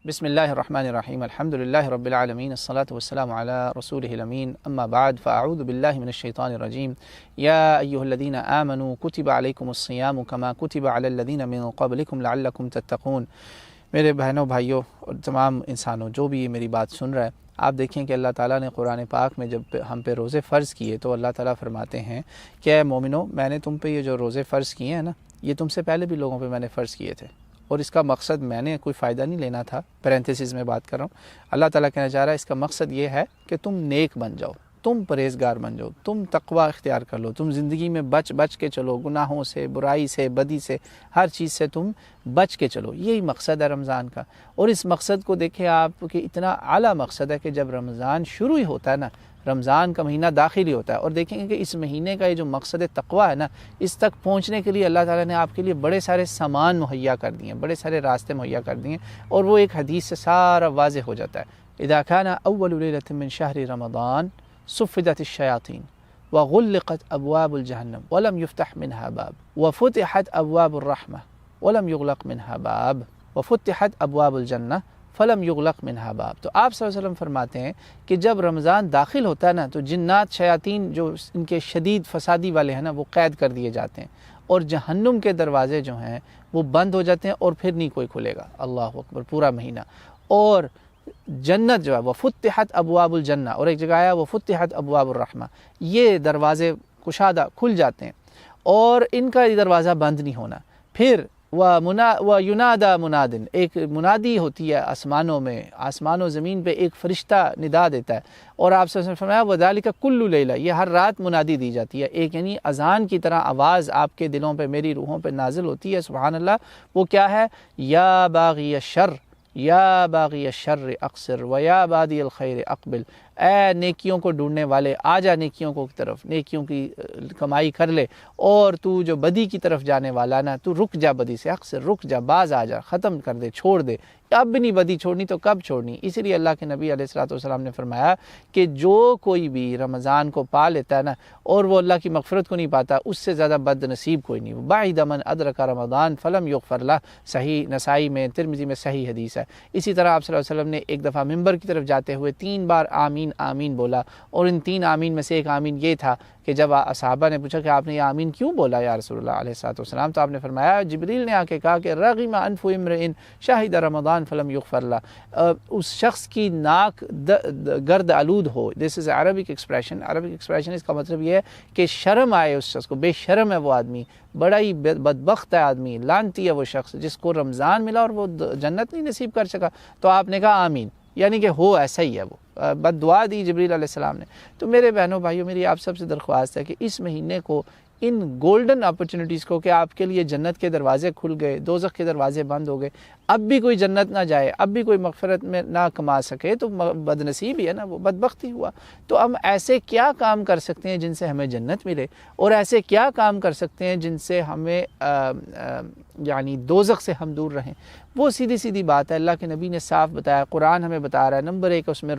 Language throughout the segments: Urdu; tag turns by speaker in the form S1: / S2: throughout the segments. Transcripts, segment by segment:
S1: بسم اللہ الرحمن الرحیم الحمد للہ رب العالمین الصلاۃ والسلام علی رسولہ الامین اما بعد فاعوذ باللہ من الشیطان الرجیم یا ایھا الذین آمنوا کتب علیکم الصیام کما کتب علی الذین من قبلکم لعلکم تتقون۔ میرے بہنوں بھائیوں اور تمام انسانوں جو بھی یہ میری بات سن رہا ہے، آپ دیکھیں کہ اللہ تعالیٰ نے قرآن پاک میں جب ہم پہ روزے فرض کیے تو اللہ تعالیٰ فرماتے ہیں کہ اے مومنو، میں نے تم پہ یہ جو روزے فرض کیے ہیں نا، یہ تم سے پہلے بھی لوگوں پہ میں نے فرض کیے تھے، اور اس کا مقصد میں نے کوئی فائدہ نہیں لینا تھا، پیرنتھیسس میں بات کر رہا ہوں۔ اللہ تعالیٰ کہنا چاہ رہا ہے اس کا مقصد یہ ہے کہ تم نیک بن جاؤ، تم پرہیزگار بن جاؤ، تم تقوی اختیار کر لو، تم زندگی میں بچ کے چلو، گناہوں سے، برائی سے، بدی سے، ہر چیز سے تم بچ کے چلو۔ یہی مقصد ہے رمضان کا، اور اس مقصد کو دیکھیں آپ کہ اتنا اعلیٰ مقصد ہے کہ جب رمضان شروع ہی ہوتا ہے نا، رمضان کا مہینہ داخل ہی ہوتا ہے، اور دیکھیں گے کہ اس مہینے کا یہ جو مقصد تقوی ہے نا، اس تک پہنچنے کے لیے اللہ تعالیٰ نے آپ کے لیے بڑے سارے سامان مہیا کر دیے ہیں، بڑے سارے راستے مہیا کر دیے ہیں، اور وہ ایک حدیث سے سارا واضح ہو جاتا ہے۔ اذا كان اول ليلة من شهر رمضان صفدت الشياطين وغلقت ابواب الجهنم ولم يفتح منها باب وفتحت ابواب الرحمة ولم يغلق منها باب وفتحت ابواب الجنة فلم یغلق منها باب۔ تو آپ صلی اللہ علیہ وسلم فرماتے ہیں کہ جب رمضان داخل ہوتا ہے نا تو جنات شیاطین جو ان کے شدید فسادی والے ہیں نا، وہ قید کر دیے جاتے ہیں، اور جہنم کے دروازے جو ہیں وہ بند ہو جاتے ہیں، اور پھر نہیں کوئی کھلے گا۔ اللہ اکبر، پورا مہینہ۔ اور جنت جو ہے وہ فتحت ابواب الجنہ، اور ایک جگہ آیا وہ فتحت ابواب الرحمہ، یہ دروازے کشادہ کھل جاتے ہیں، اور ان کا دروازہ بند نہیں ہونا۔ پھر وَيُنَادَى مُنَادٍ، ایک منادی ہوتی ہے آسمانوں میں، آسمان و زمین پہ ایک فرشتہ ندا دیتا ہے، اور آپ سے فرمایا وَذَلِكَ كُلُّ لَيْلَةٍ، یہ ہر رات منادی دی جاتی ہے، ایک یعنی اذان کی طرح آواز آپ کے دلوں پہ، میری روحوں پہ نازل ہوتی ہے۔ سبحان اللہ۔ وہ کیا ہے؟ یا باغی الشر یا باغی الشر اقصر ویا بادی الخیر اقبل، اے نیکیوں کو ڈھونڈنے والے، آ جا نیکیوں کو طرف، نیکیوں کی کمائی کر لے، اور تو جو بدی کی طرف جانے والا نا، تو رک جا بدی سے، اقصر رک جا، باز آ جا، ختم کر دے، چھوڑ دے۔ اب بھی نہیں بدی چھوڑنی تو کب چھوڑنی؟ اسی لیے اللہ کے نبی علیہ الصلوۃ والسلام نے فرمایا کہ جو کوئی بھی رمضان کو پا لیتا ہے نا، اور وہ اللہ کی مغفرت کو نہیں پاتا، اس سے زیادہ بد نصیب کوئی نہیں۔ بعید من ادرک رمضان فلم یغفر لہ، صحیح نسائی میں، ترمذی میں صحیح حدیث ہے۔ اسی طرح آپ صلی اللہ علیہ وسلم نے ایک دفعہ ممبر کی طرف جاتے ہوئے 3 بار آمین آمین بولا، اور ان 3 آمین میں سے ایک آمین یہ تھا کہ جب صحابہ نے پوچھا کہ آپ نے یہ آمین کیوں بولا یا رسول اللہ علیہ الصلوۃ والسلام، تو آپ نے فرمایا جبریل نے آ کے کہا کہ رغم انف امرئ شہد رمضان فلم یغفر لہ، اس شخص کی ناک گرد آلود ہو، دس از عربک ایکسپریشن، عربک ایکسپریشن، اس کا مطلب یہ ہے کہ شرم آئے اس شخص کو، بے شرم ہے وہ آدمی، بڑا ہی بدبخت ہے آدمی، لعنتی ہے وہ شخص جس کو رمضان ملا اور وہ جنت نہیں نصیب کر سکا۔ تو آپ نے کہا آمین، یعنی کہ ہو ایسا ہی ہے، وہ بد دعا دی جبریل علیہ السلام نے۔ تو میرے بہنوں بھائیوں، میری آپ سب سے درخواست ہے کہ اس مہینے کو، ان گولڈن اپرچونٹیز کو، کہ آپ کے لیے جنت کے دروازے کھل گئے، دوزخ کے دروازے بند ہو گئے، اب بھی کوئی جنت نہ جائے، اب بھی کوئی مغفرت میں نہ کما سکے، تو بد نصیب ہی ہے نا، وہ بدبخت ہی ہوا۔ تو ہم ایسے کیا کام کر سکتے ہیں جن سے ہمیں جنت ملے، اور ایسے کیا کام کر سکتے ہیں جن سے ہمیں یعنی دوزخ سے ہم دور رہیں؟ وہ سیدھی سیدھی بات ہے، اللہ کے نبی نے صاف بتایا، قرآن ہمیں بتا رہا ہے۔ نمبر 1 اس میں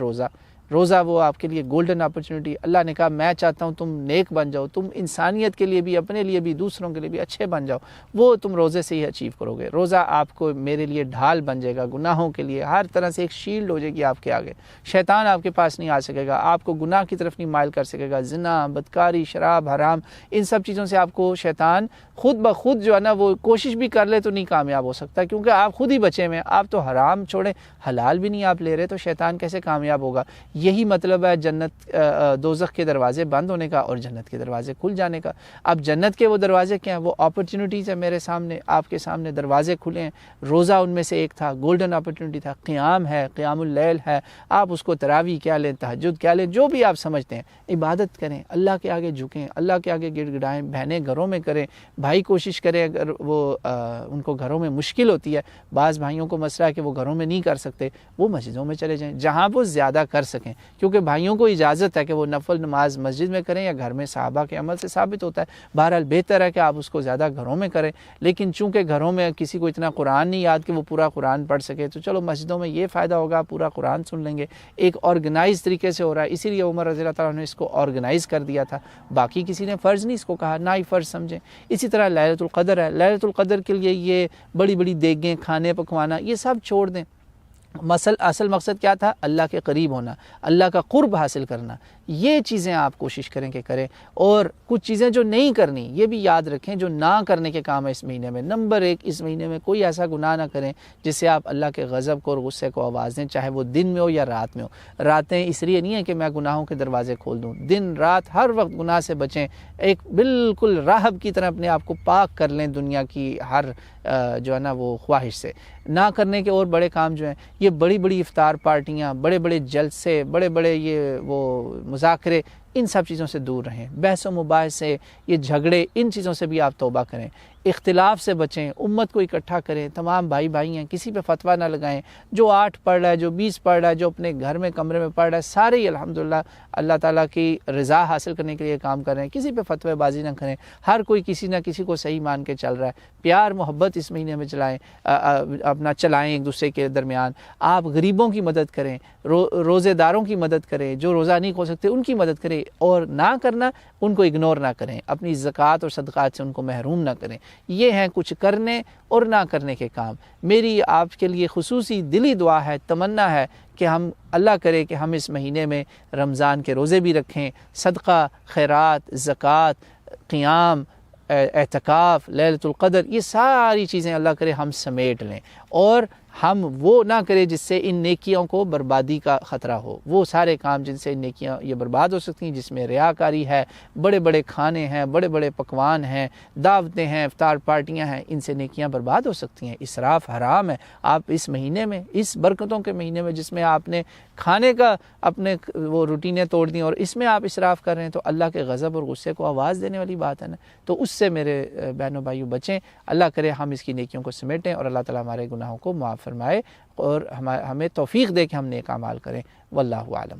S1: روزہ وہ آپ کے لیے گولڈن اپرچونٹی۔ اللہ نے کہا میں چاہتا ہوں تم نیک بن جاؤ، تم انسانیت کے لیے بھی، اپنے لیے بھی، دوسروں کے لیے بھی اچھے بن جاؤ، وہ تم روزے سے ہی اچیو کرو گے۔ روزہ آپ کو میرے لیے ڈھال بن جائے گا، گناہوں کے لیے ہر طرح سے ایک شیلڈ ہو جائے گی آپ کے آگے، شیطان آپ کے پاس نہیں آ سکے گا، آپ کو گناہ کی طرف نہیں مائل کر سکے گا، زنا، بدکاری، شراب، حرام، ان سب چیزوں سے آپ کو شیطان خود بخود جو ہے نا، وہ کوشش بھی کر لے تو نہیں کامیاب ہو سکتا، کیونکہ آپ خود ہی بچے میں، آپ تو حرام چھوڑیں، حلال بھی نہیں آپ لے رہے، تو شیطان کیسے کامیاب ہوگا؟ یہی مطلب ہے جنت دوزخ کے دروازے بند ہونے کا اور جنت کے دروازے کھل جانے کا۔ اب جنت کے وہ دروازے کیا ہیں؟ وہ اپرچونٹیز ہیں میرے سامنے، آپ کے سامنے دروازے کھلے ہیں۔ روزہ ان میں سے ایک تھا، گولڈن اپرچونٹی تھا، قیام ہے، قیام اللیل ہے، آپ اس کو تراویح کیا لیں، تہجد کیا لیں، جو بھی آپ سمجھتے ہیں، عبادت کریں، اللہ کے آگے جھکیں، اللہ کے آگے گڑ گڑائیں، بہنیں گھروں میں کریں، بھائی کوشش کریں، اگر وہ ان کو گھروں میں مشکل ہوتی ہے، بعض بھائیوں کو مسئلہ ہے کہ وہ گھروں میں نہیں کر سکتے، وہ مسجدوں میں چلے جائیں جہاں وہ زیادہ کر سکیں، کیونکہ بھائیوں کو اجازت ہے کہ وہ نفل نماز مسجد میں کریں یا گھر میں، صحابہ کے عمل سے ثابت ہوتا ہے۔ بہرحال بہتر ہے کہ آپ اس کو زیادہ گھروں میں کریں، لیکن چونکہ گھروں میں کسی کو اتنا قرآن نہیں یاد کہ وہ پورا قرآن پڑھ سکے، تو چلو مسجدوں میں یہ فائدہ ہوگا، پورا قرآن سن لیں گے، ایک آرگنائز طریقے سے ہو رہا ہے، اسی لیے عمر رضی اللہ تعالیٰ نے اس کو آرگنائز کر دیا تھا، باقی کسی نے فرض نہیں اس کو کہا، نہ ہی فرض سمجھیں۔ اسی طرح لیلۃ القدر ہے، لیلۃ القدر کے لیے یہ بڑی بڑی دیگیں، کھانے پکوانا، یہ سب چھوڑ دیں، اصل مقصد کیا تھا؟ اللہ کے قریب ہونا، اللہ کا قرب حاصل کرنا۔ یہ چیزیں آپ کوشش کریں کہ کریں، اور کچھ چیزیں جو نہیں کرنی یہ بھی یاد رکھیں جو نہ کرنے کے کام ہے اس مہینے میں۔ نمبر 1، اس مہینے میں کوئی ایسا گناہ نہ کریں جس سے آپ اللہ کے غضب کو اور غصے کو آواز دیں، چاہے وہ دن میں ہو یا رات میں ہو۔ راتیں اس لیے نہیں ہیں کہ میں گناہوں کے دروازے کھول دوں، دن رات ہر وقت گناہ سے بچیں، ایک بالکل راہب کی طرح اپنے آپ کو پاک کر لیں دنیا کی ہر جو ہے نا وہ خواہش سے۔ نہ کرنے کے اور بڑے کام جو ہیں، یہ بڑی بڑی افطار پارٹیاں، بڑے بڑے جلسے، بڑے بڑے یہ وہ مذاکرے، ان سب چیزوں سے دور رہیں۔ بحث و مباحثے، یہ جھگڑے، ان چیزوں سے بھی آپ توبہ کریں۔ اختلاف سے بچیں، امت کو اکٹھا کریں، تمام بھائی بھائی ہیں، کسی پہ فتویٰ نہ لگائیں۔ جو 8 پڑھ رہا ہے، جو 20 پڑھ رہا ہے، جو اپنے گھر میں کمرے میں پڑھ رہا ہے، سارے ہی الحمدللہ اللہ تعالیٰ کی رضا حاصل کرنے کے لیے کام کر رہے ہیں۔ کسی پہ فتوی بازی نہ کریں، ہر کوئی کسی نہ کسی کو صحیح مان کے چل رہا ہے۔ پیار محبت اس مہینے میں اپنا چلائیں ایک دوسرے کے درمیان۔ آپ غریبوں کی مدد کریں، روزے داروں کی مدد کریں، جو روزہ نہیں کھول سکتے ان کی مدد کریں، اور نہ کرنا ان کو اگنور نہ کریں، اپنی زکوٰۃ اور صدقات سے ان کو محروم نہ کریں۔ یہ ہیں کچھ کرنے اور نہ کرنے کے کام۔ میری آپ کے لیے خصوصی دلی دعا ہے، تمنا ہے کہ ہم اللہ کرے کہ ہم اس مہینے میں رمضان کے روزے بھی رکھیں، صدقہ، خیرات، زکوٰۃ، قیام، اعتکاف، لیلۃ القدر، یہ ساری چیزیں اللہ کرے ہم سمیٹ لیں، اور ہم وہ نہ کریں جس سے ان نیکیوں کو بربادی کا خطرہ ہو۔ وہ سارے کام جن سے نیکیاں یہ برباد ہو سکتی ہیں، جس میں ریاکاری ہے، بڑے بڑے کھانے ہیں، بڑے بڑے پکوان ہیں، دعوتیں ہیں، افطار پارٹیاں ہیں، ان سے نیکیاں برباد ہو سکتی ہیں۔ اسراف حرام ہے۔ آپ اس مہینے میں، اس برکتوں کے مہینے میں جس میں آپ نے کھانے کا اپنے وہ روٹینیں توڑ دیں اور اس میں آپ اسراف کر رہے ہیں، تو اللہ کے غضب اور غصے کو آواز دینے والی بات ہے نا۔ تو اس سے میرے بہنوں بھائیوں بچیں۔ اللہ کرے ہم اس کی نیکیوں کو سمیٹیں، اور اللہ تعالیٰ ہمارے گناہوں کو معاف فرمائے، اور ہمیں توفیق دے کہ ہم نیک اعمال کریں۔ واللہ اعلم۔